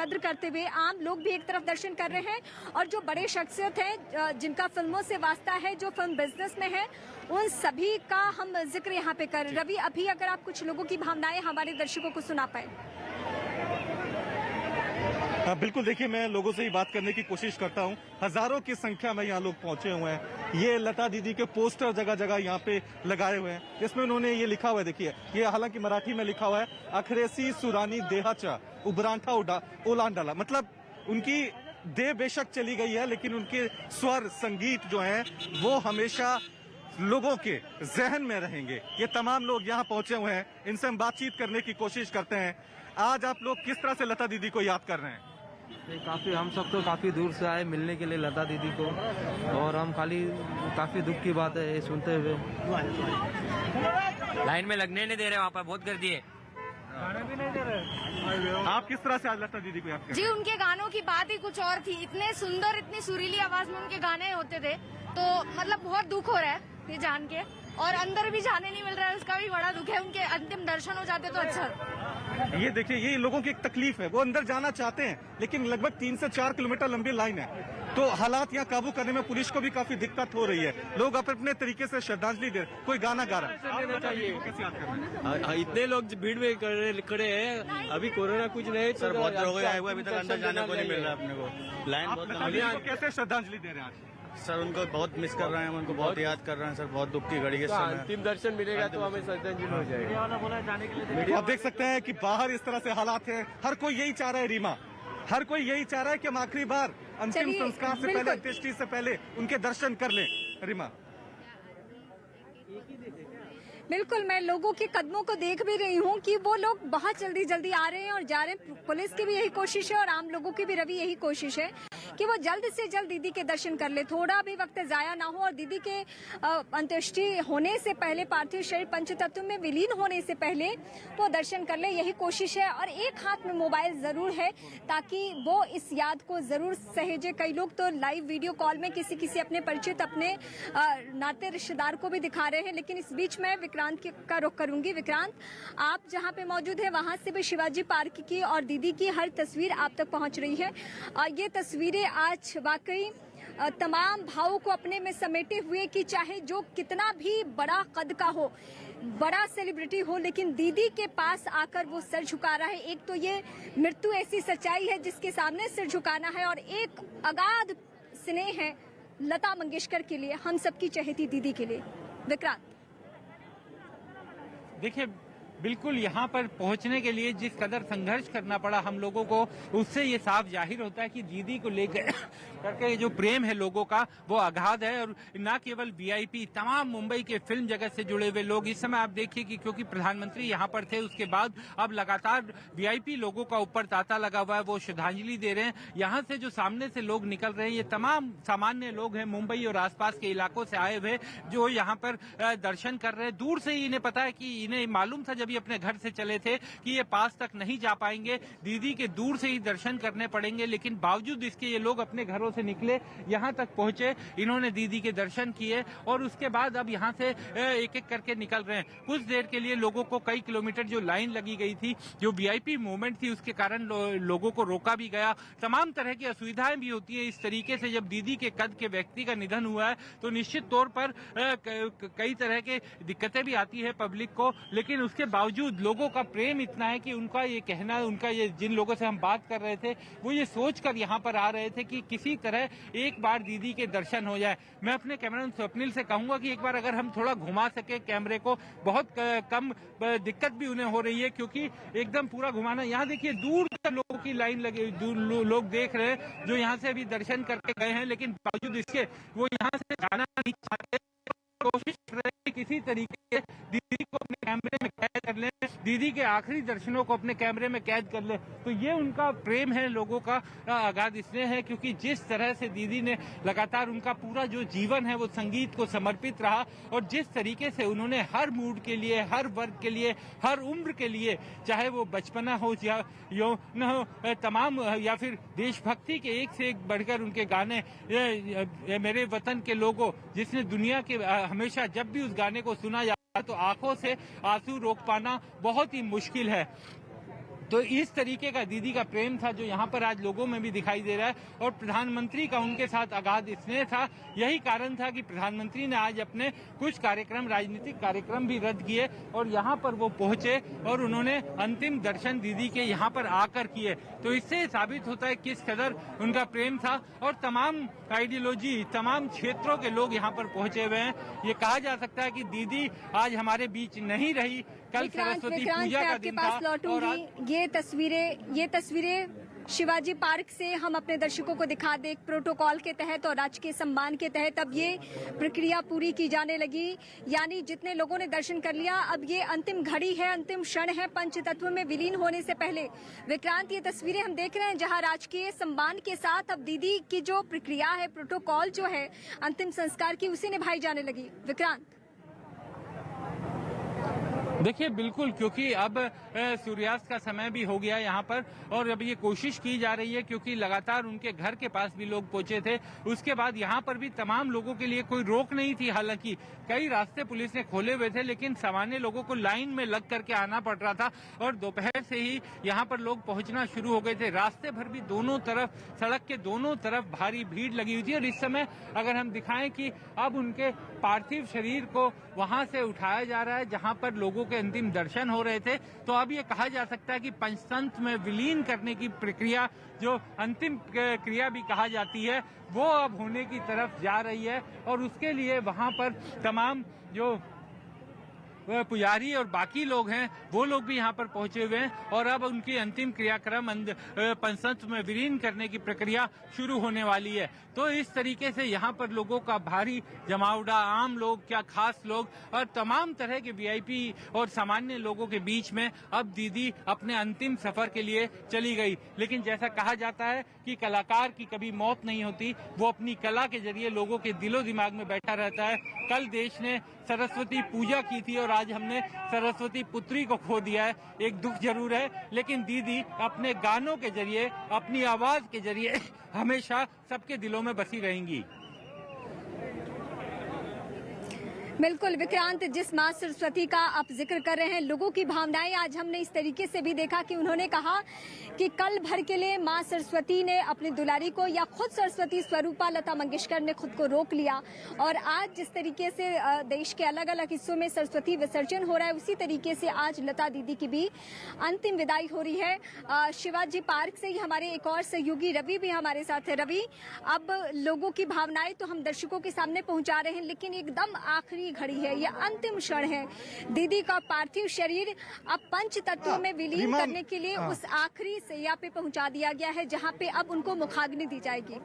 कद्र करते हुए आम लोग भी एक तरफ दर्शन कर रहे हैं और जो बड़े शख्सियत हैं जिनका फिल्मों से वास्ता है, जो फिल्म बिजनेस में है, उन सभी का हम जिक्र यहाँ पे कर। रवि, अभी अगर आप कुछ लोगों की भावनाएं हमारे दर्शकों को सुना पाए। बिल्कुल, देखिए मैं लोगों से ही बात करने की कोशिश करता हूं। हजारों की संख्या में यहाँ लोग पहुंचे हुए हैं। ये लता दीदी के पोस्टर जगह जगह यहाँ पे लगाए हुए हैं, जिसमें उन्होंने ये लिखा हुआ है, देखिए ये हालांकि मराठी में लिखा हुआ है, अखरेसी सुरानी देहाचा उबरांठा ओलांडाला। मतलब उनकी देह बेशक चली गई है, लेकिन उनके स्वर संगीत जो है वो हमेशा लोगों के जहन में रहेंगे। ये तमाम लोग यहाँ पहुंचे हुए हैं, इनसे हम बातचीत करने की कोशिश करते हैं। आज आप लोग किस तरह से लता दीदी को याद कर रहे हैं? काफी, हम सब तो काफी दूर से आए मिलने के लिए लता दीदी को, और हम काफी दुख की बात है ये सुनते हुए। लाइन में लगने नहीं दे रहे, वहाँ पर बहुत गर्दी है, खाना भी नहीं दे रहे। आप किस तरह से आज लता दीदी को याद कर रहे हैं? जी, उनके गानों की बात ही कुछ और थी। इतने सुंदर, इतनी सुरीली आवाज में उनके गाने होते थे, तो मतलब बहुत दुख हो रहा है ये जान के, और अंदर भी जाने नहीं मिल रहा है, उसका भी बड़ा दुख है। उनके अंतिम दर्शन हो जाते तो अच्छा। ये देखिए, ये लोगों की एक तकलीफ है, वो अंदर जाना चाहते हैं, लेकिन लगभग 3 से 4 किलोमीटर लंबी लाइन है, तो हालात यहाँ काबू करने में पुलिस को भी काफी दिक्कत हो रही है। लोग अपने तरीके से श्रद्धांजलि दे रहे, कोई गाना गा रहा है। इतने लोग भीड़ में खड़े हैं, अभी कोरोना कुछ नहीं सर, बहुत लोग आए हुए, अभी तक अंदर जाने को नहीं मिल रहा अपने को। लाइन बहुत। कैसे श्रद्धांजलि दे रहे हैं आज? सर उनको बहुत मिस कर रहे हैं, उनको बहुत याद कर रहे हैं सर, बहुत दुख की घड़ी है। अंतिम दर्शन मिलेगा तो हमें श्रद्धांजलि हो जाएगी। आप देख सकते हैं कि बाहर इस तरह से हालात है, हर कोई यही चाह रहा है रीमा, हर कोई यही चाह रहा है कि हम आखिरी बार अंतिम संस्कार से पहले, अंत्येष्टि से पहले उनके दर्शन कर लें। रीमा, बिल्कुल, मैं लोगों के कदमों को देख भी रही हूँ कि वो लोग बहुत जल्दी जल्दी आ रहे हैं और जा रहे हैं। पुलिस की भी यही कोशिश है और आम लोगों की भी, रवि, यही कोशिश है कि वो जल्द से जल्द दीदी के दर्शन कर ले, थोड़ा भी वक्त जाया ना हो, और दीदी के अंत्येष्टि होने से पहले, पार्थिव शरीर पंचतत्व में विलीन होने से पहले वो दर्शन कर ले, यही कोशिश है। और एक हाथ में मोबाइल जरूर है ताकि वो इस याद को जरूर सहेजे। कई लोग तो लाइव वीडियो कॉल में किसी अपने परिचित, अपने नाते रिश्तेदार को भी दिखा रहे हैं। लेकिन इस बीच में विक्रांत का रुख करूंगी। विक्रांत, आप जहां पे मौजूद है वहां से भी शिवाजी पार्क की और दीदी की हर तस्वीर आप तक पहुंच रही है। ये तस्वीरें आज वाकई तमाम भावों को अपने में समेटे हुए कि चाहे जो कितना भी बड़ा कद का हो, बड़ा सेलिब्रिटी हो, लेकिन दीदी के पास आकर वो सर झुका रहा है। एक तो ये मृत्यु ऐसी सच्चाई है जिसके सामने सिर झुकाना है, और एक अगाध स्नेह है लता मंगेशकर के लिए, हम सबकी चहेती दीदी के लिए। विक्रांत, देखिए, बिल्कुल यहाँ पर पहुंचने के लिए जिस कदर संघर्ष करना पड़ा हम लोगों को, उससे ये साफ जाहिर होता है कि दीदी को लेकर करके जो प्रेम है लोगों का वो अगाध है। और न केवल वीआईपी, तमाम मुंबई के फिल्म जगत से जुड़े हुए लोग इस समय आप देखिए कि क्योंकि प्रधानमंत्री यहाँ पर थे, उसके बाद अब लगातार वीआईपी लोगों का ऊपर तांता लगा हुआ है, वो श्रद्धांजलि दे रहे हैं। यहाँ से जो सामने से लोग निकल रहे हैं, ये तमाम सामान्य लोग हैं, मुंबई और आसपास के इलाकों से आए हुए, जो यहाँ पर दर्शन कर रहे हैं। दूर से ही इन्हें पता है कि इन्हें मालूम था जब ये अपने घर से चले थे कि ये पास तक नहीं जा पाएंगे, दीदी के दूर से ही दर्शन करने पड़ेंगे, लेकिन बावजूद इसके ये लोग अपने घरों से निकले, यहाँ तक पहुंचे, इन्होंने दीदी के दर्शन किए और उसके बाद अब यहाँ से एक एक करके निकल रहे हैं। कुछ देर के लिए लोगों को कई किलोमीटर जो लाइन लगी गई थी, जो वीआईपी मूवमेंट थी, उसके कारण लोगों को रोका भी गया। तमाम तरह की असुविधाएं भी होती है इस तरीके से। जब दीदी के कद के व्यक्ति का निधन हुआ है तो निश्चित तौर पर कई तरह के दिक्कतें भी आती है पब्लिक को, लेकिन उसके बावजूद लोगों का प्रेम इतना है कि उनका ये कहना, उनका ये, जिन लोगों से हम बात कर रहे थे, वो ये सोचकर यहाँ पर आ रहे थे कि किसी तरह एक बार दीदी के दर्शन हो जाए। मैं अपने कैमरामैन स्वप्निल से कहूंगा कि एक बार अगर हम थोड़ा घुमा सके कैमरे को, बहुत कम दिक्कत भी उन्हें हो रही है क्योंकि एकदम पूरा घुमाना। यहाँ देखिए दूर तक लोगों की लाइन लगे, लोग देख रहे हैं जो यहाँ से अभी दर्शन करके गए हैं, लेकिन बावजूद इसके वो यहाँ से जाना नहीं चाहते, कोशिश कर रहे हैं किसी तरीके से दीदी को अपने कैमरे में कैद कर ले, दीदी के आखिरी दर्शनों को अपने कैमरे में कैद कर ले। तो ये उनका प्रेम है, लोगों का अगाध स्नेह है, क्योंकि जिस तरह से दीदी ने लगातार, उनका पूरा जो जीवन है वो संगीत को समर्पित रहा, और जिस तरीके से उन्होंने हर मूड के लिए, हर वर्ग के लिए, हर उम्र के लिए, चाहे वो बचपना हो या यौवन हो, तमाम, या फिर देशभक्ति के एक से एक बढ़कर उनके गाने, मेरे वतन के लोगों, जिसने दुनिया के हमेशा जब भी उस गाने को सुना जाता तो आंखों से आंसू रोक पाना बहुत ही मुश्किल है। तो इस तरीके का दीदी का प्रेम था जो यहाँ पर आज लोगों में भी दिखाई दे रहा है। और प्रधानमंत्री का उनके साथ अगाध स्नेह था। यही कारण था कि प्रधानमंत्री ने आज अपने कुछ कार्यक्रम, राजनीतिक कार्यक्रम भी रद्द किए और यहाँ पर वो पहुंचे और उन्होंने अंतिम दर्शन दीदी के यहाँ पर आकर किए। तो इससे साबित होता है किस कदर उनका प्रेम था। और तमाम आइडियोलॉजी, तमाम क्षेत्रों के लोग यहाँ पर पहुंचे हुए हैं। ये कहा जा सकता है कि दीदी आज हमारे बीच नहीं रही। कल सरस्वती पूजा का दिन था। लौटूंगी। ये तस्वीरें शिवाजी पार्क से हम अपने दर्शकों को दिखा दे। प्रोटोकॉल के तहत और राजकीय सम्मान के तहत अब ये प्रक्रिया पूरी की जाने लगी। यानी जितने लोगों ने दर्शन कर लिया, अब ये अंतिम घड़ी है, अंतिम क्षण है पंच तत्व में विलीन होने से पहले। विक्रांत, ये तस्वीरें हम देख रहे हैं जहां राजकीय सम्मान के साथ अब दीदी की जो प्रक्रिया है, प्रोटोकॉल जो है अंतिम संस्कार की, उसे निभाई जाने लगी। विक्रांत, देखिए बिल्कुल, क्योंकि अब सूर्यास्त का समय भी हो गया यहाँ पर और अब ये कोशिश की जा रही है, क्योंकि लगातार उनके घर के पास भी लोग पहुंचे थे। उसके बाद यहाँ पर भी तमाम लोगों के लिए कोई रोक नहीं थी। हालांकि कई रास्ते पुलिस ने खोले हुए थे, लेकिन सामान्य लोगों को लाइन में लग करके आना पड़ रहा था और दोपहर से ही यहाँ पर लोग पहुंचना शुरू हो गए थे। रास्ते भर भी दोनों तरफ, सड़क के दोनों तरफ भारी भीड़ लगी हुई थी। और इस समय अगर हम दिखाएं कि अब उनके पार्थिव शरीर को वहां से उठाया जा रहा है जहां पर लोगों के अंतिम दर्शन हो रहे थे। तो अब ये कहा जा सकता है कि पंचतंत्र में विलीन करने की प्रक्रिया, जो अंतिम क्रिया भी कहा जाती है, वो अब होने की तरफ जा रही है। और उसके लिए वहां पर तमाम जो पुजारी और बाकी लोग हैं वो लोग भी यहाँ पर पहुंचे हुए हैं और अब उनकी अंतिम क्रियाक्रम पंचतंत्र में विलीन करने की प्रक्रिया शुरू होने वाली है। तो इस तरीके से यहाँ पर लोगों का भारी जमावड़ा, आम लोग क्या खास लोग और तमाम तरह के वीआईपी और सामान्य लोगों के बीच में अब दीदी अपने अंतिम सफर के लिए चली गई। लेकिन जैसा कहा जाता है कि कलाकार की कभी मौत नहीं होती, वो अपनी कला के जरिए लोगों के दिलो दिमाग में बैठा रहता है। कल देश ने सरस्वती पूजा की थी और आज हमने सरस्वती पुत्री को खो दिया है। एक दुख जरूर है, लेकिन दीदी अपने गानों के जरिए, अपनी आवाज के जरिए हमेशा सबके दिलों में बसी रहेंगी। बिल्कुल विक्रांत, जिस माँ सरस्वती का आप जिक्र कर रहे हैं, लोगों की भावनाएं आज हमने इस तरीके से भी देखा कि उन्होंने कहा कि कल भर के लिए माँ सरस्वती ने अपनी दुलारी को, या खुद सरस्वती स्वरूपा लता मंगेशकर ने खुद को रोक लिया। और आज जिस तरीके से देश के अलग अलग हिस्सों में सरस्वती विसर्जन हो रहा है, उसी तरीके से आज लता दीदी की भी अंतिम विदाई हो रही है। शिवाजी पार्क से ही हमारे एक और सहयोगी रवि भी हमारे साथ है। रवि, अब लोगों की भावनाएं तो हम दर्शकों के सामने पहुंचा रहे हैं, लेकिन एकदम आखिरी घड़ी है, ये अंतिम क्षण है। दीदी का पार्थिव शरीर अब पंच तत्वों में विलीन करने के लिए उस आखिरी सैया पे पहुंचा दिया गया है, जहां पे अब उनको मुखाग्नि दी जाएगी।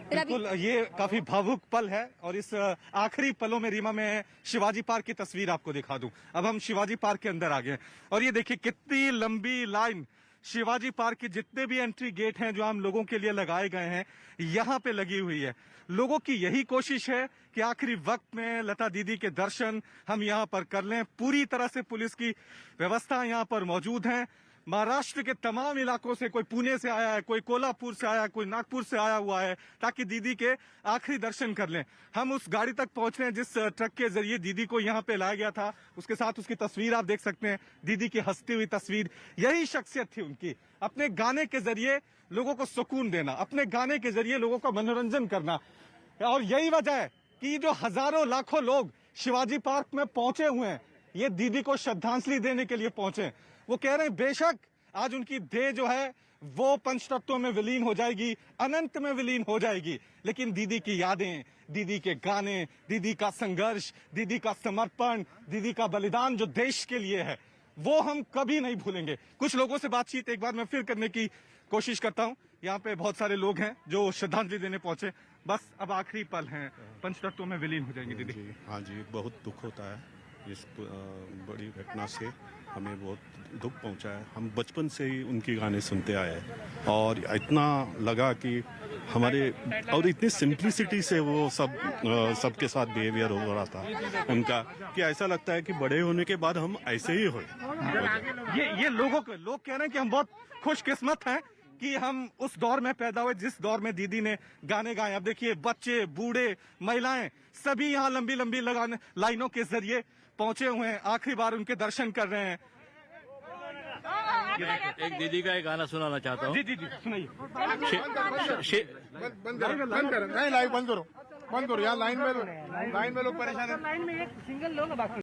बिल्कुल, ये काफी भावुक पल है और इस आखिरी पलों में रीमा मैं शिवाजी पार्क की तस्वीर आपको दिखा दूं। अब हम शिवाजी पार्क के अंदर आ गए और ये देखिए कितनी लंबी लाइन शिवाजी पार्क के जितने भी एंट्री गेट हैं जो हम लोगों के लिए लगाए गए हैं, यहाँ पे लगी हुई है। लोगों की यही कोशिश है कि आखिरी वक्त में लता दीदी के दर्शन हम यहाँ पर कर लें। पूरी तरह से पुलिस की व्यवस्था यहाँ पर मौजूद है। महाराष्ट्र के तमाम इलाकों से, कोई पुणे से आया है, कोई कोल्हापुर से आया है, कोई नागपुर से आया हुआ है, ताकि दीदी के आखिरी दर्शन कर लें। हम उस गाड़ी तक पहुंच रहे हैं जिस ट्रक के जरिए दीदी को यहाँ पे लाया गया था। उसके साथ उसकी तस्वीर आप देख सकते हैं, दीदी की हंसती हुई तस्वीर। यही शख्सियत थी उनकी, अपने गाने के जरिए लोगों को सुकून देना, अपने गाने के जरिए लोगों का मनोरंजन करना। और यही वजह है कि जो हजारों लाखों लोग शिवाजी पार्क में पहुंचे हुए हैं, ये दीदी को श्रद्धांजलि देने के लिए पहुंचे। वो कह रहे हैं बेशक आज उनकी देह जो है वो पंचतत्वों में विलीन हो जाएगी, अनंत में विलीन हो जाएगी, लेकिन दीदी की यादें, दीदी के गाने, दीदी का संघर्ष, दीदी का समर्पण, दीदी का बलिदान जो देश के लिए है, वो हम कभी नहीं भूलेंगे। कुछ लोगों से बातचीत एक बार मैं फिर करने की कोशिश करता हूँ। यहाँ पे बहुत सारे लोग हैं जो श्रद्धांजलि देने पहुंचे। बस अब आखिरी पल हैं, पंचतत्वों में विलीन हो जाएंगे दीदी। हाँ जी, बहुत दुख होता है इस बड़ी घटना से, हमें बहुत दुख पहुंचा है। हम बचपन से ही उनके गाने सुनते आए हैं और इतना लगा कि हमारे, और इतनी सिंप्लिसिटी से वो सबके साथ बिहेवियर हो रहा था उनका, कि ऐसा लगता है कि बड़े होने के बाद हम ऐसे ही हो। ये लोग कह रहे हैं कि हम बहुत खुशकिस्मत हैं कि हम उस दौर में पैदा हुए जिस दौर में दीदी ने गाने गाए। अब देखिए बच्चे, बूढ़े, महिलाएं सभी यहाँ लंबी लंबी लाइनों के जरिए पहुंचे हुए हैं, आखिरी बार उनके दर्शन कर रहे हैं। एक दीदी का एक गाना सुनाना चाहता हूँ। जी जी जी सुनाइए। बंद करो, नहीं लाइव बंद करो, यहाँ लाइन में लोग परेशान है।